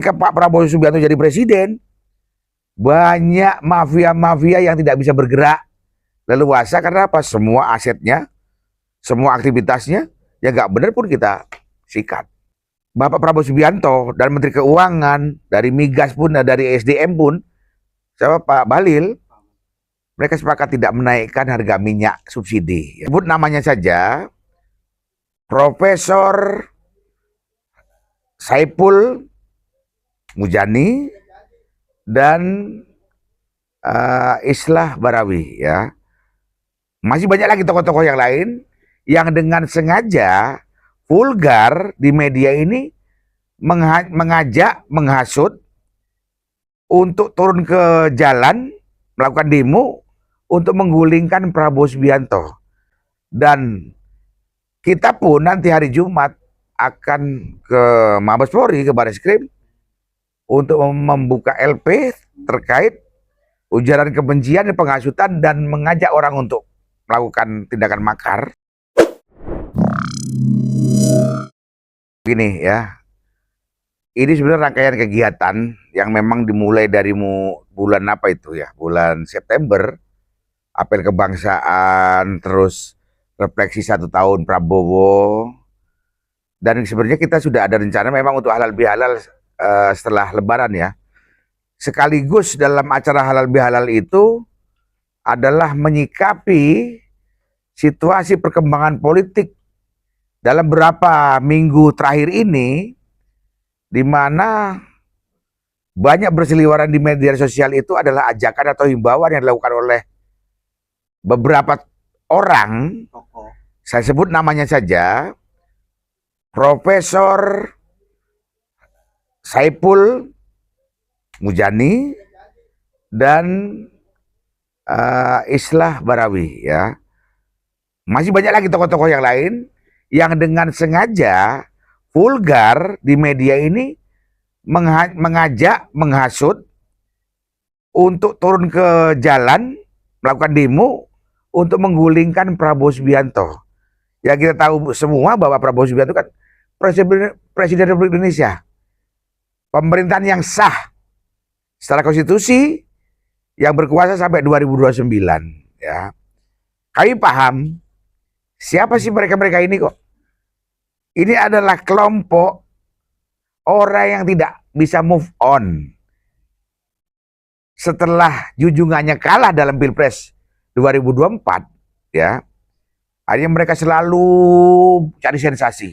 Ketika Pak Prabowo Subianto jadi presiden, banyak mafia-mafia yang tidak bisa bergerak leluasa karena apa? Semua asetnya, semua aktivitasnya, ya nggak benar pun kita sikat. Bapak Prabowo Subianto dan Menteri Keuangan, dari Migas pun, dari SDM pun, siapa Pak Balil, mereka sepakat tidak menaikkan harga minyak subsidi. Sebut namanya saja, Profesor Saipul Mujani dan Islah Barawi, ya. Masih banyak lagi tokoh-tokoh yang lain yang dengan sengaja vulgar di media ini mengajak, menghasut untuk turun ke jalan, melakukan demo untuk menggulingkan Prabowo Subianto. Dan kita pun nanti hari Jumat akan ke Mabes Polri, ke Barreskrim, untuk membuka LP terkait ujaran kebencian dan penghasutan dan mengajak orang untuk melakukan tindakan makar. Gini ya, ini sebenarnya rangkaian kegiatan yang memang dimulai dari bulan apa itu ya, bulan September, apel kebangsaan, terus refleksi 1 tahun Prabowo, dan sebenarnya kita sudah ada rencana memang untuk halal bihalal setelah Lebaran ya. Sekaligus dalam acara halal bihalal itu adalah menyikapi situasi perkembangan politik dalam beberapa minggu terakhir ini, di mana banyak berseliweran di media sosial itu adalah ajakan atau himbauan yang dilakukan oleh beberapa orang. Saya sebut namanya saja, Profesor Saipul Mujani dan Islah Barawi, ya. Masih banyak lagi tokoh-tokoh yang lain yang dengan sengaja vulgar di media ini mengajak, menghasut untuk turun ke jalan, melakukan demo untuk menggulingkan Prabowo Subianto. Ya, kita tahu semua bahwa Prabowo Subianto kan Presiden Republik Indonesia, pemerintahan yang sah secara konstitusi, yang berkuasa sampai 2029, ya. Kami paham siapa sih mereka-mereka ini kok. Ini adalah kelompok orang yang tidak bisa move on setelah junjungannya kalah dalam Pilpres 2024, ya. Akhirnya mereka selalu cari sensasi.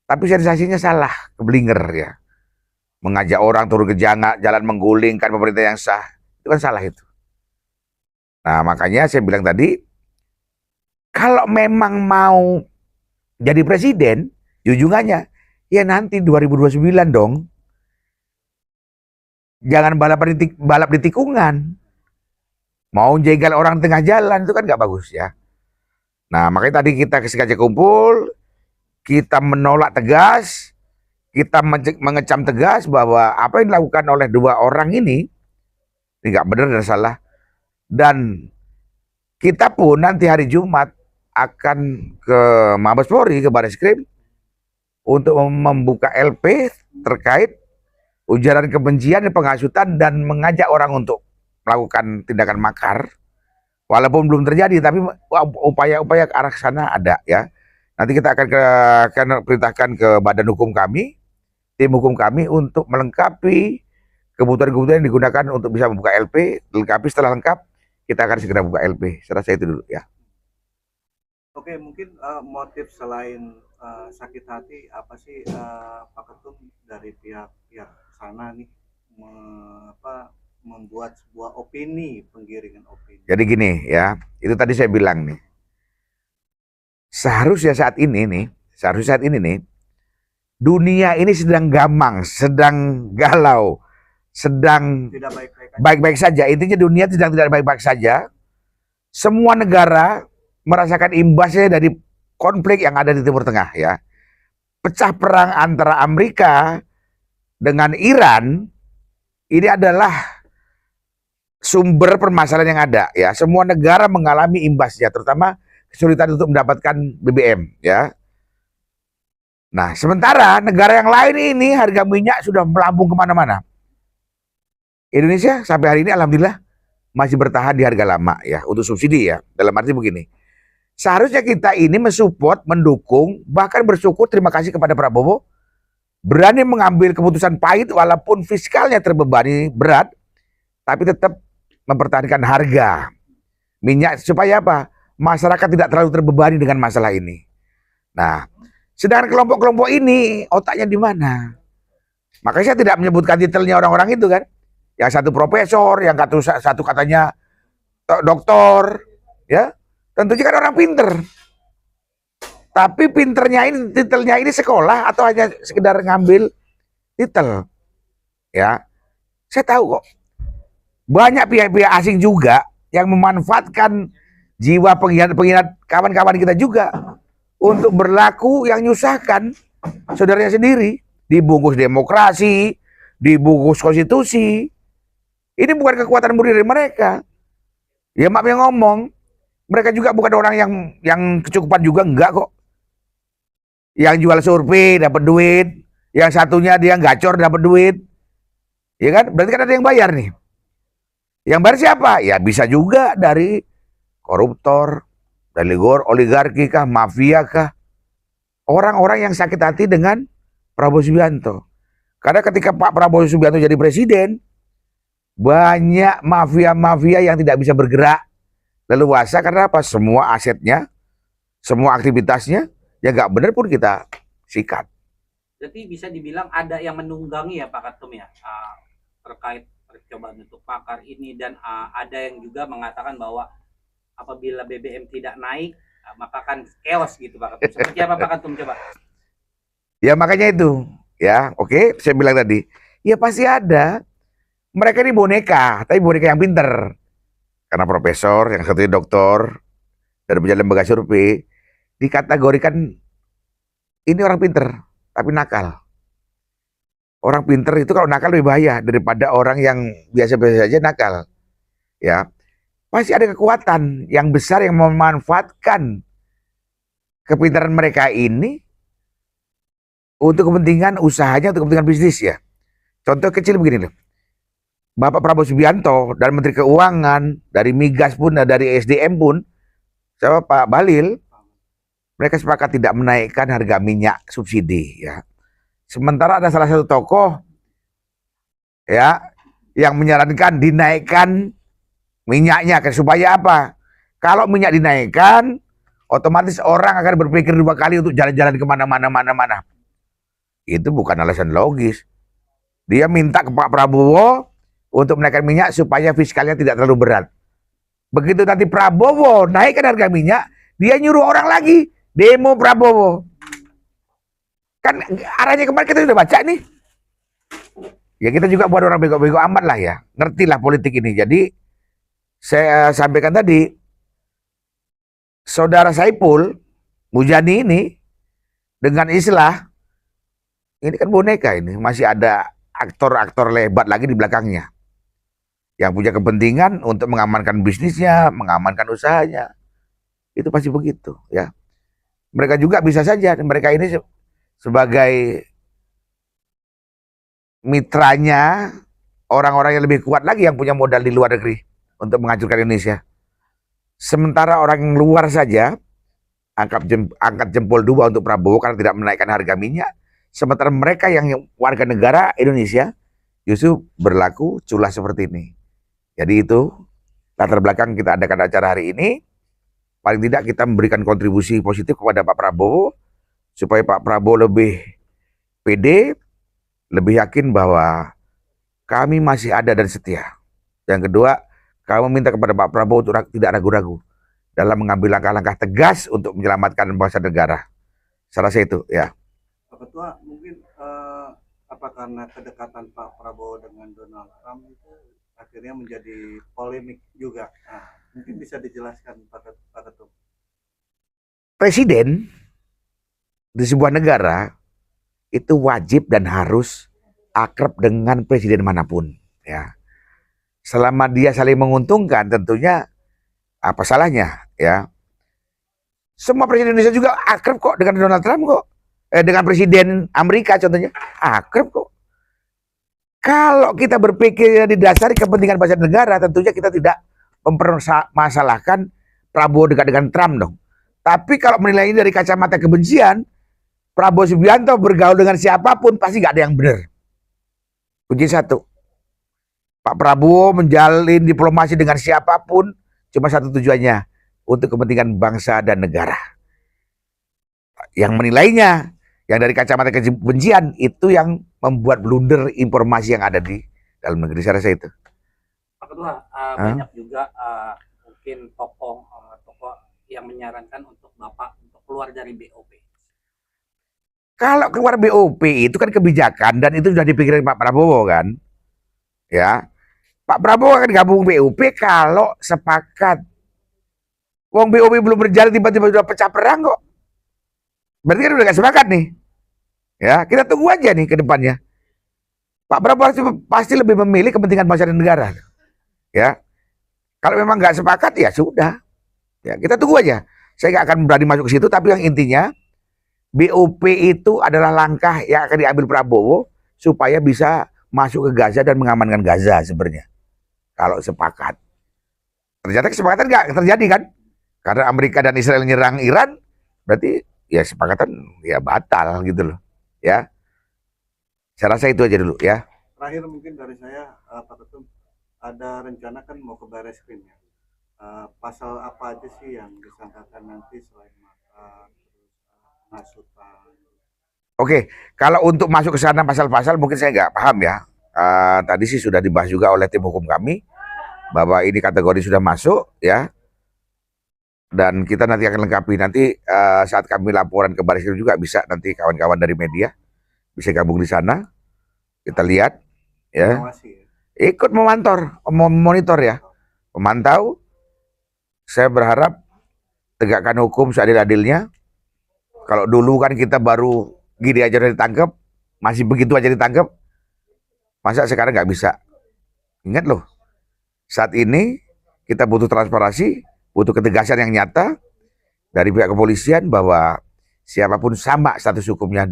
Tapi sensasinya salah, keblinger, ya. Mengajak orang turun ke jalan, menggulingkan pemerintah yang sah, itu kan salah itu. Nah, makanya saya bilang tadi, kalau memang mau jadi presiden, junjungannya, ya nanti 2029 dong. Jangan balap di tikungan. Mau jegal orang tengah jalan, itu kan nggak bagus, ya. Nah, makanya tadi kita sengaja kumpul, kita menolak tegas, kita mengecam tegas bahwa apa yang dilakukan oleh 2 orang ini nggak benar dan salah. Dan kita pun nanti hari Jumat akan ke Mabes Polri, ke Barreskrim, untuk membuka LP terkait ujaran kebencian dan penghasutan dan mengajak orang untuk melakukan tindakan makar. Walaupun belum terjadi, tapi upaya-upaya ke arah sana ada, ya. Nanti kita akan perintahkan ke badan hukum kami, tim hukum kami, untuk melengkapi kebutuhan-kebutuhan yang digunakan untuk bisa membuka LP. Lengkapi, setelah lengkap, kita akan segera buka LP. Saya rasa itu dulu, ya. Oke, mungkin motif selain sakit hati, apa sih Pak Ketum dari pihak sana nih membuat sebuah opini, penggiringan opini. Jadi gini, ya, itu tadi saya bilang nih, seharusnya saat ini nih, dunia ini sedang gamang, sedang galau, sedang Tidak baik-baik saja. Intinya dunia sedang tidak baik-baik saja. Semua negara merasakan imbasnya dari konflik yang ada di Timur Tengah, ya. Pecah perang antara Amerika dengan Iran ini adalah sumber permasalahan yang ada, ya. Semua negara mengalami imbasnya, terutama kesulitan untuk mendapatkan BBM, ya. Nah, sementara negara yang lain ini harga minyak sudah melambung kemana-mana. Indonesia sampai hari ini alhamdulillah masih bertahan di harga lama ya untuk subsidi ya. Dalam arti begini, seharusnya kita ini mensupport, mendukung, bahkan bersyukur terima kasih kepada Prabowo berani mengambil keputusan pahit walaupun fiskalnya terbebani berat, tapi tetap mempertahankan harga minyak supaya apa? Masyarakat tidak terlalu terbebani dengan masalah ini. Nah, sedangkan kelompok-kelompok ini otaknya di mana? Makanya saya tidak menyebutkan titelnya orang-orang itu kan. Yang satu profesor, yang satu katanya doktor, ya. Tentunya kan orang pinter. Tapi pinternya ini, titelnya ini sekolah atau hanya sekedar ngambil titel, ya. Saya tahu kok. Banyak pihak-pihak asing juga yang memanfaatkan jiwa pengkhianat kawan-kawan kita juga untuk berlaku yang nyusahkan saudaranya sendiri, dibungkus demokrasi, dibungkus konstitusi. Ini bukan kekuatan murni dari mereka. Ya maaf yang ngomong, mereka juga bukan orang yang kecukupan juga, enggak kok. Yang jual survei dapat duit, yang satunya dia gacor dapat duit. Ya kan? Berarti kan ada yang bayar nih. Yang bayar siapa? Ya bisa juga dari koruptor, dari oligarki kah, mafia kah. Orang-orang yang sakit hati dengan Prabowo Subianto. Karena ketika Pak Prabowo Subianto jadi presiden, banyak mafia-mafia yang tidak bisa bergerak leluasa karena apa? Semua asetnya, semua aktivitasnya, ya nggak benar pun kita sikat. Berarti bisa dibilang ada yang menunggangi ya Pak Ketum ya, terkait percobaan untuk pakar ini, dan ada yang juga mengatakan bahwa apabila BBM tidak naik, maka akan chaos gitu Pak Ketum. Seperti apa Pak Ketum coba? Ya makanya itu, ya oke, saya bilang tadi, ya pasti ada. Mereka ini boneka, tapi boneka yang pinter. Karena profesor, yang satunya doktor, dan punya lembaga survei, dikategorikan ini orang pinter, tapi nakal. Orang pinter itu kalau nakal lebih bahaya daripada orang yang biasa-biasa saja nakal. Ya, pasti ada kekuatan yang besar yang memanfaatkan kepintaran mereka ini untuk kepentingan usahanya, untuk kepentingan bisnis ya. Contoh kecil begini loh. Bapak Prabowo Subianto dan Menteri Keuangan, dari Migas pun, dari SDM pun, sama Pak Bahlil, mereka sepakat tidak menaikkan harga minyak subsidi ya. Sementara ada salah satu tokoh ya yang menyarankan dinaikkan minyaknya supaya apa? Kalau minyak dinaikkan, otomatis orang akan berpikir 2 kali untuk jalan-jalan kemana-mana. Itu bukan alasan logis. Dia minta ke Pak Prabowo untuk menaikkan minyak supaya fiskalnya tidak terlalu berat. Begitu nanti Prabowo naikkan harga minyak, dia nyuruh orang lagi demo Prabowo. Kan arahnya kemarin kita sudah baca nih. Ya kita juga buat orang bego-bego amat lah ya. Ngerti lah politik ini. Jadi saya sampaikan tadi, saudara Saipul Mujani ini dengan istilah, ini kan boneka ini, masih ada aktor-aktor lebat lagi di belakangnya yang punya kepentingan untuk mengamankan bisnisnya, mengamankan usahanya. Itu pasti begitu ya. Mereka juga bisa saja, mereka ini sebagai mitranya orang-orang yang lebih kuat lagi yang punya modal di luar negeri untuk menghancurkan Indonesia. Sementara orang yang luar saja angkat jempol 2 untuk Prabowo karena tidak menaikkan harga minyak. Sementara mereka yang warga negara Indonesia justru berlaku culas seperti ini. Jadi itu latar belakang kita adakan acara hari ini. Paling tidak kita memberikan kontribusi positif kepada Pak Prabowo supaya Pak Prabowo lebih pede, lebih yakin bahwa kami masih ada dan setia. Yang kedua, kami minta kepada Pak Prabowo untuk tidak ragu-ragu dalam mengambil langkah-langkah tegas untuk menyelamatkan bangsa negara. Saya rasa itu ya. Pak Ketua, mungkin apa karena kedekatan Pak Prabowo dengan Donald Trump itu akhirnya menjadi polemik juga. Nah, mungkin bisa dijelaskan Pak Ketua. Presiden di sebuah negara itu wajib dan harus akrab dengan presiden manapun ya. Selama dia saling menguntungkan tentunya apa salahnya ya. Semua presiden Indonesia juga akrab kok dengan Donald Trump kok. dengan Presiden Amerika contohnya, akrab kok. Kalau kita berpikir didasari kepentingan bangsa dan negara, tentunya kita tidak mempermasalahkan Prabowo dekat dengan Trump dong. Tapi kalau menilai ini dari kacamata kebencian, Prabowo Subianto bergaul dengan siapapun pasti nggak ada yang benar. Kunci satu, Pak Prabowo menjalin diplomasi dengan siapapun cuma satu tujuannya, untuk kepentingan bangsa dan negara. Yang menilainya, yang dari kacamata kebencian, itu yang membuat blunder informasi yang ada di dalam negeri. Saya rasa itu. Pak Ketua, banyak juga mungkin tokoh yang menyarankan untuk Bapak untuk keluar dari BOP. Kalau keluar BOP itu kan kebijakan dan itu sudah dipikirin Pak Prabowo kan. Ya. Pak Prabowo akan gabung BOP kalau sepakat. Wong BOP belum berjalan tiba-tiba sudah pecah perang kok. Berarti kan udah gak sepakat nih. Ya, kita tunggu aja nih ke depannya. Pak Prabowo pasti lebih memilih kepentingan bangsa dan negara. Ya. Kalau memang nggak sepakat ya sudah. Ya, kita tunggu aja. Saya nggak akan berani masuk ke situ, tapi yang intinya BOP itu adalah langkah yang akan diambil Prabowo supaya bisa masuk ke Gaza dan mengamankan Gaza sebenarnya. Kalau sepakat. Ternyata kesepakatan nggak terjadi kan? Karena Amerika dan Israel nyerang Iran, berarti ya kesepakatan ya batal gitu loh. Ya. Saya rasa itu aja dulu ya. Terakhir mungkin dari saya, Pak Ketum, ada rencana kan mau ke Barreskrim ya. Pasal apa aja sih yang disangkakan nanti selain makar, terus hasutan? Oke, kalau untuk masuk ke sana pasal-pasal mungkin saya nggak paham ya. Tadi sih sudah dibahas juga oleh tim hukum kami bahwa ini kategori sudah masuk ya. Dan kita nanti akan lengkapi nanti saat kami laporan ke Barreskrim juga bisa nanti kawan-kawan dari media bisa gabung di sana. Kita lihat ya. Mengawasi ya. Ikut memonitor ya. Memantau. Saya berharap tegakkan hukum seadil-adilnya. Kalau dulu kan kita baru gini aja udah ditangkap, masih begitu aja ditangkap, masa sekarang nggak bisa? Ingat loh, saat ini kita butuh transparansi, butuh ketegasan yang nyata dari pihak kepolisian bahwa siapapun sama status hukumnya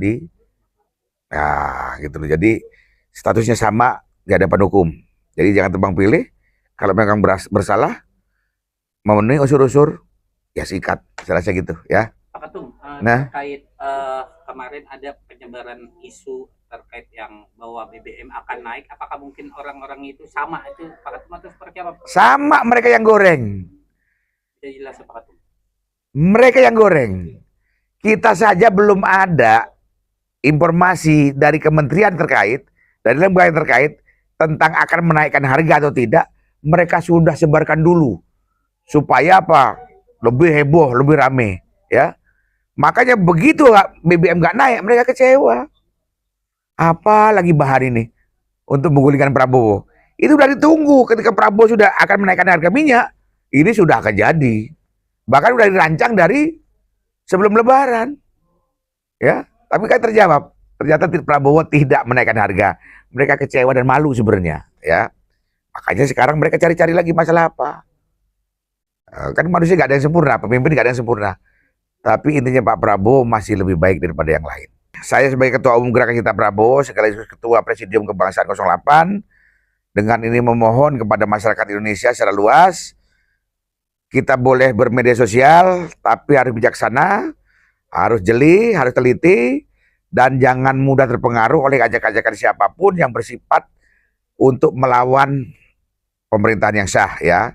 nah gitu loh. Jadi statusnya sama di hadapan hukum. Jadi jangan tebang pilih. Kalau memang bersalah, memenuhi unsur-unsur, ya sikat. Saya rasa gitu ya. Pak Ketum, Nah. terkait kemarin ada penyebaran isu terkait yang bahwa BBM akan naik, apakah mungkin orang-orang itu sama itu Pak Ketum atau seperti apa? Sama mereka yang goreng. Bisa jelas Pak Ketum. Mereka yang goreng. Kita saja belum ada informasi dari kementerian terkait, dari lembaga yang terkait tentang akan menaikkan harga atau tidak. Mereka sudah sebarkan dulu supaya apa? Lebih heboh, lebih rame, ya. Makanya begitu BBM nggak naik, mereka kecewa. Apa lagi bahan ini untuk menggulingkan Prabowo? Itu sudah ditunggu ketika Prabowo sudah akan menaikkan harga minyak. Ini sudah akan jadi. Bahkan sudah dirancang dari sebelum Lebaran. Ya, tapi kan terjawab. Ternyata Prabowo tidak menaikkan harga. Mereka kecewa dan malu sebenarnya. Ya, makanya sekarang mereka cari-cari lagi masalah apa. Kan manusia nggak ada yang sempurna, pemimpin nggak ada yang sempurna. Tapi intinya Pak Prabowo masih lebih baik daripada yang lain. Saya sebagai Ketua Umum Gerakan Cinta Prabowo, sekaligus Ketua Presidium Kebangsaan 08, dengan ini memohon kepada masyarakat Indonesia secara luas, kita boleh bermedia sosial, tapi harus bijaksana, harus jeli, harus teliti, dan jangan mudah terpengaruh oleh ajak-ajakan siapapun yang bersifat untuk melawan pemerintahan yang sah ya.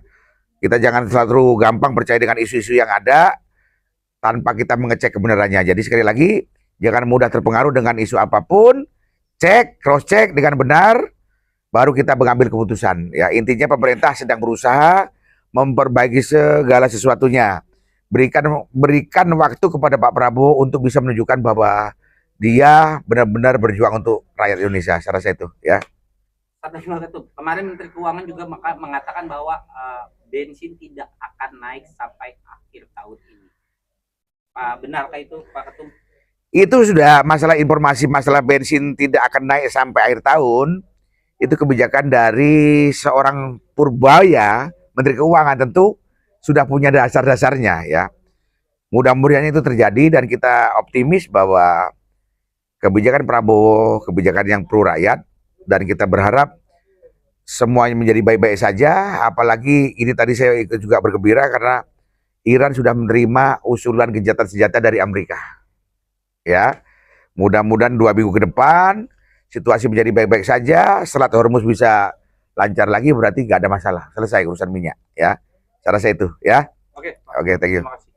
Kita jangan selalu gampang percaya dengan isu-isu yang ada tanpa kita mengecek kebenarannya. Jadi sekali lagi, jangan mudah terpengaruh dengan isu apapun, cek, cross check dengan benar, baru kita mengambil keputusan. Ya, intinya pemerintah sedang berusaha memperbaiki segala sesuatunya. Berikan waktu kepada Pak Prabowo untuk bisa menunjukkan bahwa dia benar-benar berjuang untuk rakyat Indonesia. Saya rasa itu, ya. Kemarin Menteri Keuangan juga mengatakan bahwa bensin tidak akan naik sampai akhir tahun ini. Benarkah itu Pak Ketum? Itu sudah masalah informasi masalah bensin tidak akan naik sampai akhir tahun. Itu kebijakan dari seorang Purbaya, Menteri Keuangan, tentu sudah punya dasar-dasarnya ya. Mudah-mudahan itu terjadi dan kita optimis bahwa kebijakan Prabowo, kebijakan yang pro rakyat, dan kita berharap semuanya menjadi baik-baik saja. Apalagi ini tadi saya ikut juga bergembira karena Iran sudah menerima usulan gencatan senjata dari Amerika. Ya, mudah-mudahan 2 minggu ke depan situasi menjadi baik-baik saja. Selat Hormuz bisa lancar lagi, berarti nggak ada masalah. Selesai urusan minyak. Ya, cara saya itu. Ya, Oke, Pak. oke, thank you. Terima kasih.